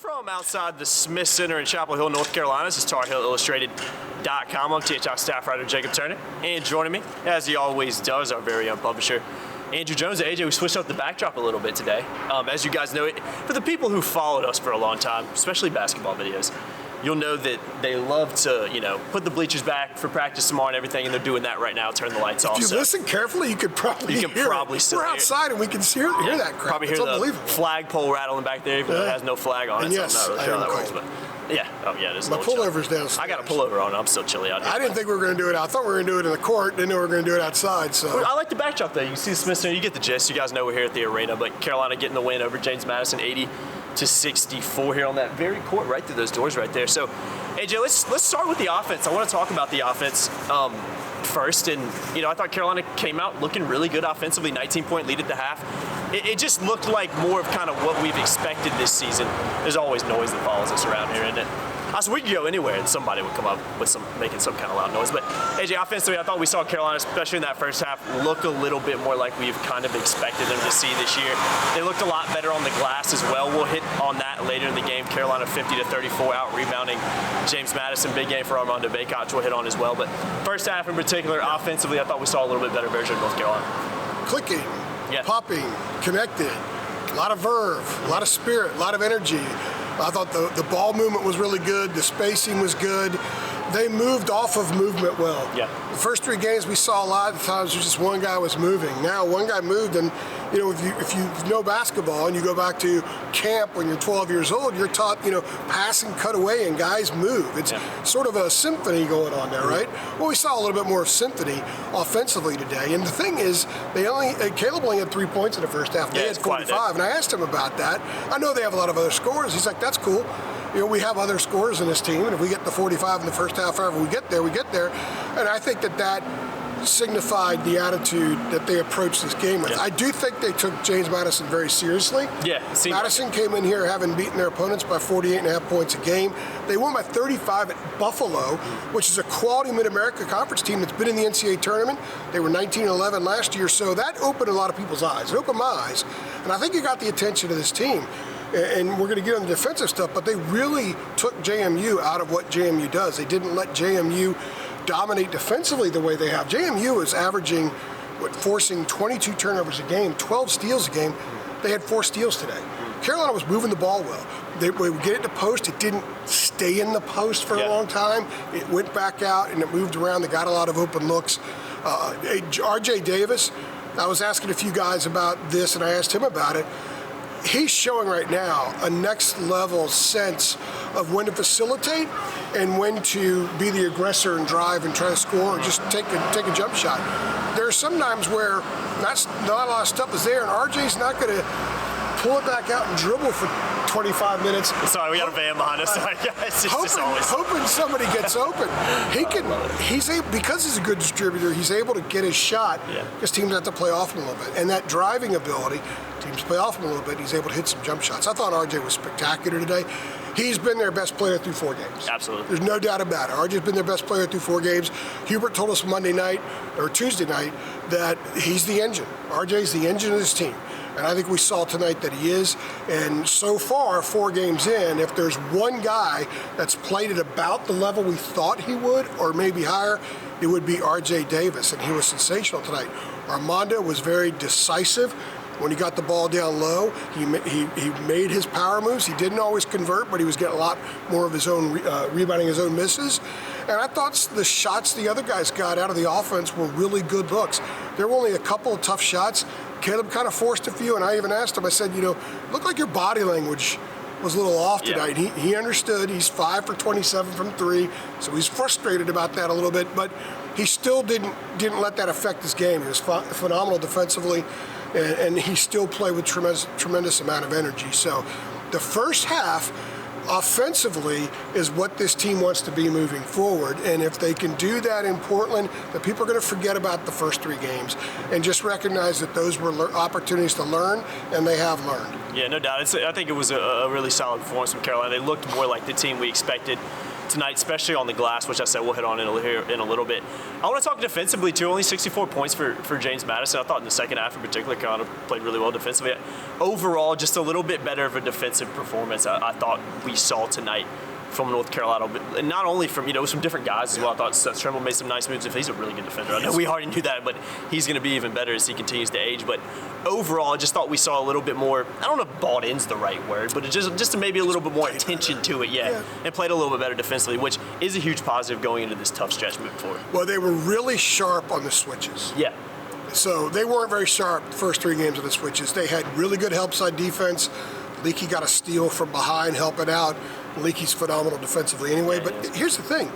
From outside the Smith Center in Chapel Hill, North Carolina, this is TarHillIllustrated.com. I'm THI staff writer Jacob Turner, and joining me, as he always does, our very own publisher, Andrew Jones. AJ, we switched up the backdrop a little bit today. As you guys know, for the people who followed us for a long time, especially basketball videos, you'll know that they love to, put the bleachers back for practice tomorrow and everything, and they're doing that right now, turn the lights off. If you listen carefully, you could probably hear it. Still We're outside and we can hear that crap. Probably hear the flagpole rattling back there, even though it has no flag on it, yes, so I'm not really sure how that works. But it is. My pullover's downstairs. I got a pullover on. I'm still chilly out here. I didn't think we were going to do it. I thought we were going to do it in the court. Didn't know we were going to do it outside. So I like the backdrop though. You can see the Smith Center. You get the gist. You guys know we're here at the arena, but Carolina getting the win over James Madison, 80-64 here on that very court, right through those doors right there. So, AJ, let's start with the offense. I want to talk about the offense first. And, I thought Carolina came out looking really good offensively, 19-point lead at the half. It just looked like more of kind of what we've expected this season. There's always noise that follows us around here, isn't it? So we could go anywhere and somebody would come up with making some kind of loud noise. But AJ, offensively, I thought we saw Carolina, especially in that first half, look a little bit more like we've kind of expected them to see this year. They looked a lot better on the glass as well. We'll hit on that later in the game. Carolina 50-34 out rebounding James Madison. Big game for Armando Bacot, we'll hit on as well. But first half in particular, offensively, I thought we saw a little bit better version of North Carolina. Clicking, popping, connected, a lot of verve, a lot of spirit, a lot of energy. I thought the ball movement was really good. The spacing was good. They moved off of movement well. Yeah. The first three games we saw a lot of times just one guy was moving. Now one guy moved, and if you know basketball and you go back to camp when you're 12 years old, you're taught pass and cut away and guys move. It's sort of a symphony going on there, right? Well, we saw a little bit more of symphony offensively today. And the thing is, Caleb only had 3 points in the first half. They had 45, and I asked him about that. I know they have a lot of other scorers. He's like, that's cool. We have other scorers in this team, and if we get the 45 in the first half, however we get there, we get there. And I think that signified the attitude that they approached this game with. I do think they took James Madison very seriously. Madison came in here having beaten their opponents by 48.5 points a game. They won by 35 at Buffalo, which is a quality Mid-America Conference team that's been in the NCAA tournament. They were 19-11 last year, so that opened a lot of people's eyes. It opened my eyes, and I think it got the attention of this team. And we're going to get on the defensive stuff, but they really took JMU out of what JMU does. They didn't let JMU dominate defensively the way they have. JMU is averaging, forcing 22 turnovers a game, 12 steals a game. They had 4 steals today. Carolina was moving the ball well. They would get it to post. It didn't stay in the post for a long time. It went back out and it moved around. They got a lot of open looks. RJ Davis, I was asking a few guys about this, and I asked him about it. He's showing right now a next level sense of when to facilitate and when to be the aggressor and drive and try to score or just take a jump shot. There are some times where not a lot of stuff is there, and RJ's not going to pull it back out and dribble for 25 minutes. Sorry, we got a van behind us. Sorry, guys. Hoping somebody gets open. He's able, because he's a good distributor, he's able to get his shot because teams have to play off him a little bit. And that driving ability, teams play off him a little bit, he's able to hit some jump shots. I thought RJ was spectacular today. He's been their best player through 4 games. Absolutely. There's no doubt about it. RJ's been their best player through 4 games. Hubert told us Tuesday night, that he's the engine. RJ's the engine of this team. And I think we saw tonight that he is. And so far, 4 games in, if there's one guy that's played at about the level we thought he would, or maybe higher, it would be RJ Davis. And he was sensational tonight. Armando was very decisive. When he got the ball down low, he made his power moves. He didn't always convert, but he was getting a lot more of his own rebounding his own misses. And I thought the shots the other guys got out of the offense were really good looks. There were only a couple of tough shots. Caleb kind of forced a few, and I even asked him, I said, looked like your body language was a little off tonight. He understood. He's 5 for 27 from 3, so he's frustrated about that a little bit, but he still didn't let that affect his game. He was phenomenal defensively, and he still played with tremendous amount of energy. So the first half offensively is what this team wants to be moving forward. And if they can do that in Portland, the people are going to forget about the first 3 games and just recognize that those were opportunities to learn, and they have learned. Yeah, no doubt. I think it was a really solid performance from Carolina. They looked more like the team we expected tonight, especially on the glass, which I said we'll hit on in a little bit. I want to talk defensively too. Only 64 points for James Madison. I thought in the second half in particular, Carolina played really well defensively. Overall, just a little bit better of a defensive performance I thought we saw tonight from North Carolina, and not only from some different guys as well. I thought Seth Trimble made some nice moves. He's a really good defender. I know we already knew that, but he's going to be even better as he continues to age. But overall, I just thought we saw a little bit more. I don't know if bought in's the right word, but just maybe a little bit more attention to it, and played a little bit better defensively, which is a huge positive going into this tough stretch moving forward. Well, they were really sharp on the switches. Yeah. So they weren't very sharp the first 3 games of the switches. They had really good help side defense. Leaky got a steal from behind, helping out. Leaky's phenomenal defensively anyway. But here's the thing.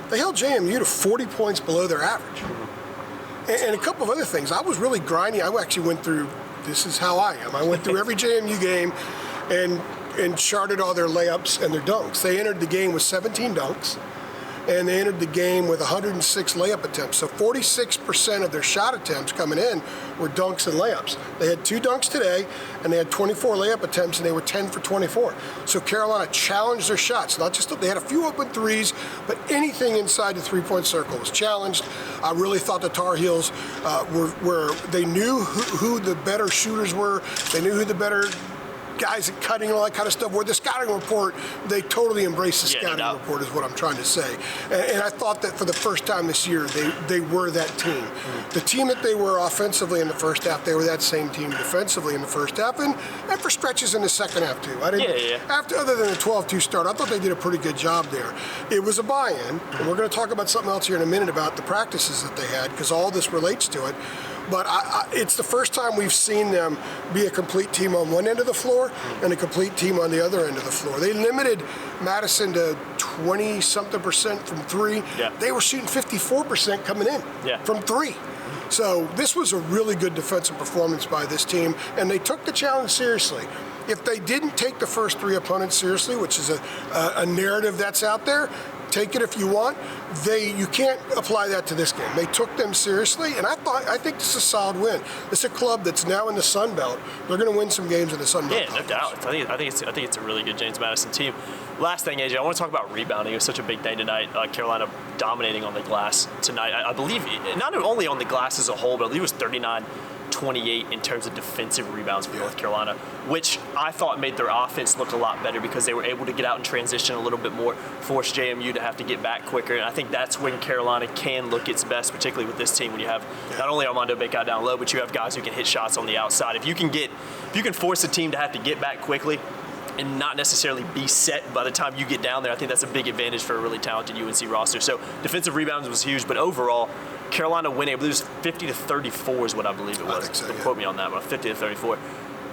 They held JMU to 40 points below their average. And a couple of other things. I was really grinding. I actually went through, this is how I am. I went through every JMU game and charted all their layups and their dunks. They entered the game with 17 dunks. And they entered the game with 106 layup attempts. So 46% of their shot attempts coming in were dunks and layups. They had 2 dunks today, and they had 24 layup attempts, and they were 10 for 24. So Carolina challenged their shots. Not just they had a few open threes, but anything inside the 3-point circle was challenged. I really thought the Tar Heels they knew who the better shooters were. They knew who the better guys at cutting and all that kind of stuff. Where the scouting report, they totally embraced the scouting report is what I'm trying to say. And I thought that for the first time this year, they were that team. The team that they were offensively in the first half, they were that same team defensively in the first half, and for stretches in the second half too. Other than the 12-2 start, I thought they did a pretty good job there. It was a buy-in, and we're going to talk about something else here in a minute about the practices that they had, because all this relates to it. But it's the first time we've seen them be a complete team on one end of the floor and a complete team on the other end of the floor. They limited Madison to 20-something% from 3. Yeah. They were shooting 54% coming in from 3. So this was a really good defensive performance by this team, and they took the challenge seriously. If they didn't take the first 3 opponents seriously, which is a narrative that's out there, take it if you want. You can't apply that to this game. They took them seriously, and I think this is a solid win. It's a club that's now in the Sun Belt. They're going to win some games in the Sun Belt. Yeah, no doubt. I think it's a really good James Madison team. Last thing, AJ, I want to talk about rebounding. It was such a big day tonight. Carolina dominating on the glass tonight. I believe not only on the glass as a whole, but I believe it was 39-28 in terms of defensive rebounds for North Carolina, which I thought made their offense look a lot better because they were able to get out and transition a little bit more, force JMU to have to get back quicker. And I think that's when Carolina can look its best, particularly with this team when you have not only Armando Bacot down low, but you have guys who can hit shots on the outside. If you can force a team to have to get back quickly and not necessarily be set by the time you get down there, I think that's a big advantage for a really talented UNC roster. So defensive rebounds was huge, but overall, Carolina winning, I believe it was 50-34 is what I believe it was. Don't quote me on that one, 50-34.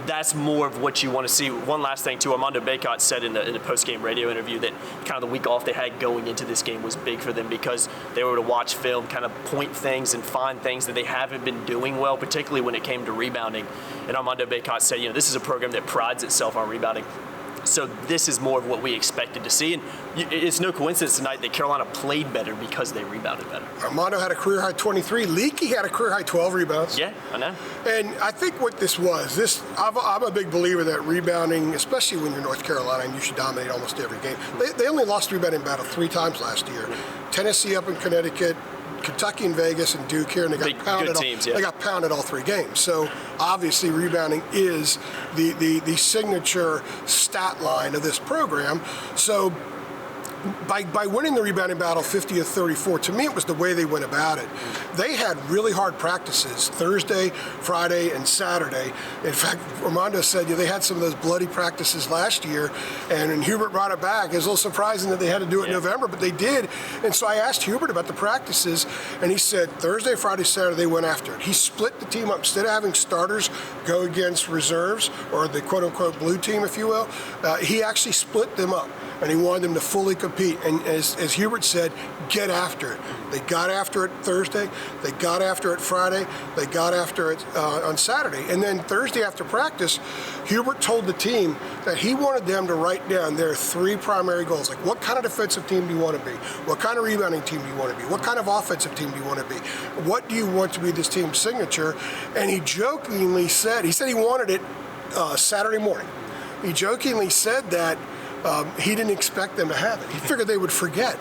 That's more of what you want to see. One last thing, too. Armando Bacot said in the post-game radio interview that kind of the week off they had going into this game was big for them because they were able to watch film, kind of point things and find things that they haven't been doing well, particularly when it came to rebounding. And Armando Bacot said, this is a program that prides itself on rebounding. So this is more of what we expected to see. And it's no coincidence tonight that Carolina played better because they rebounded better. Armando had a career-high 23. Leaky had a career-high 12 rebounds. Yeah, I know. And I think what this was, I'm a big believer that rebounding, especially when you're North Carolina and you should dominate almost every game. They only lost rebounding battle 3 times last year. Tennessee up in Connecticut, Kentucky and Vegas and Duke here, and they got pounded. They got pounded all 3 games. So obviously, rebounding is the signature stat line of this program. So by winning the rebounding battle 50-34, to me it was the way they went about it. They had really hard practices Thursday, Friday, and Saturday. In fact, Armando said they had some of those bloody practices last year, and when Hubert brought it back, it was a little surprising that they had to do it in November, but they did. And so I asked Hubert about the practices, and he said Thursday, Friday, Saturday, they went after it. He split the team up. Instead of having starters go against reserves, or the quote-unquote blue team, if you will, he actually split them up. And he wanted them to fully compete. And as Hubert said, get after it. They got after it Thursday. They got after it Friday. They got after it on Saturday. And then Thursday after practice, Hubert told the team that he wanted them to write down their 3 primary goals. Like, what kind of defensive team do you want to be? What kind of rebounding team do you want to be? What kind of offensive team do you want to be? What do you want to be this team's signature? And he jokingly said, he wanted it Saturday morning. He jokingly said that He didn't expect them to have it. He figured they would forget.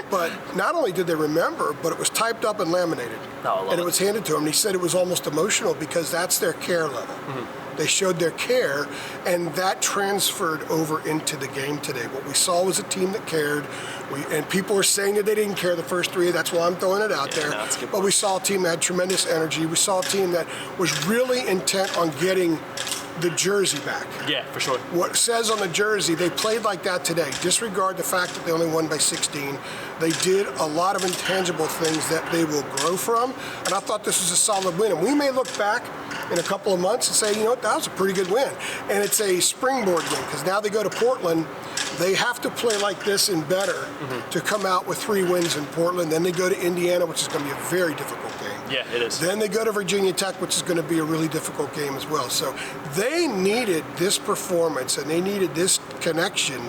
But not only did they remember, but it was typed up and laminated. And it was handed to him. And he said it was almost emotional because that's their care level. They showed their care, and that transferred over into the game today. What we saw was a team that cared, and people were saying that they didn't care the first three. That's why I'm throwing it out there. No, but we saw a team that had tremendous energy. We saw a team that was really intent on getting the jersey back. Yeah, for sure. What it says on the jersey, they played like that today. Disregard the fact that they only won by 16. They did a lot of intangible things that they will grow from, and I thought this was a solid win. And we may look back in a couple of months and say, you know what, that was a pretty good win. And it's a springboard win, because now they go to Portland. They have to play like this and better to come out with 3 wins in Portland. Then they go to Indiana, which is going to be a very difficult game. Yeah, it is. Then they go to Virginia Tech, which is going to be a really difficult game as well. So they needed this performance, and they needed this connection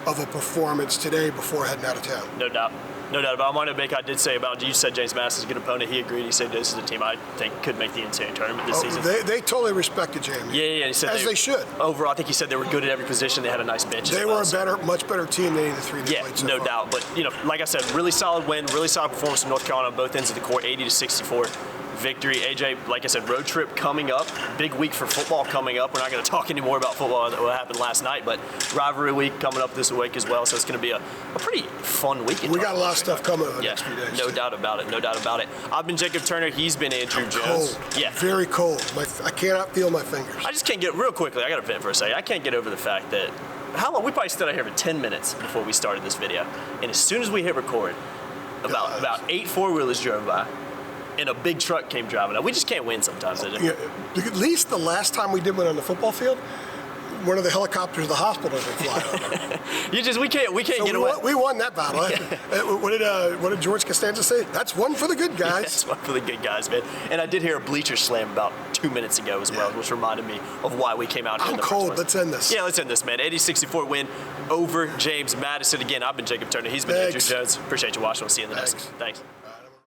of a performance today before heading out of town. No doubt. No doubt about it. Armando Baker, I did say about, you said James Madison's a good opponent. He agreed. He said this is a team I think could make the NCAA tournament this season. They totally respected James. Yeah. He said they should. Overall, I think he said they were good at every position. They had a nice bench. They were a much better team than any of the 3 they played so no far. doubt. But, like I said, really solid win, really solid performance from North Carolina on both ends of the court, 80-64. Victory. AJ, like I said, road trip coming up. Big week for football coming up. We're not going to talk anymore about football, what happened last night, but rivalry week coming up this week as well. So it's going to be a pretty fun weekend. We got a lot of stuff coming over the next few days. No doubt about it. No doubt about it. I've been Jacob Turner. He's been Andrew Jones. Cold. Yeah. Very cold. I cannot feel my fingers. I just can't get, real quickly, I got to vent for a second. I can't get over the fact that, how long? We probably stood out here for 10 minutes before we started this video. And as soon as we hit record, about 8 4-wheelers drove by. And a big truck came driving up. We just can't win sometimes, is it? Yeah, at least the last time we did one on the football field, one of the helicopters of the hospital didn't fly over. we can't get away. We won that battle. What did George Costanza say? That's one for the good guys. That's one for the good guys, man. And I did hear a bleacher slam about 2 minutes ago as well, which reminded me of why we came out here. I'm cold. Let's end this. Yeah, let's end this, man. 80-64 win over James Madison. Again, I've been Jacob Turner. He's been Andrew Jones. Appreciate you watching. We'll see you in the next one. Thanks.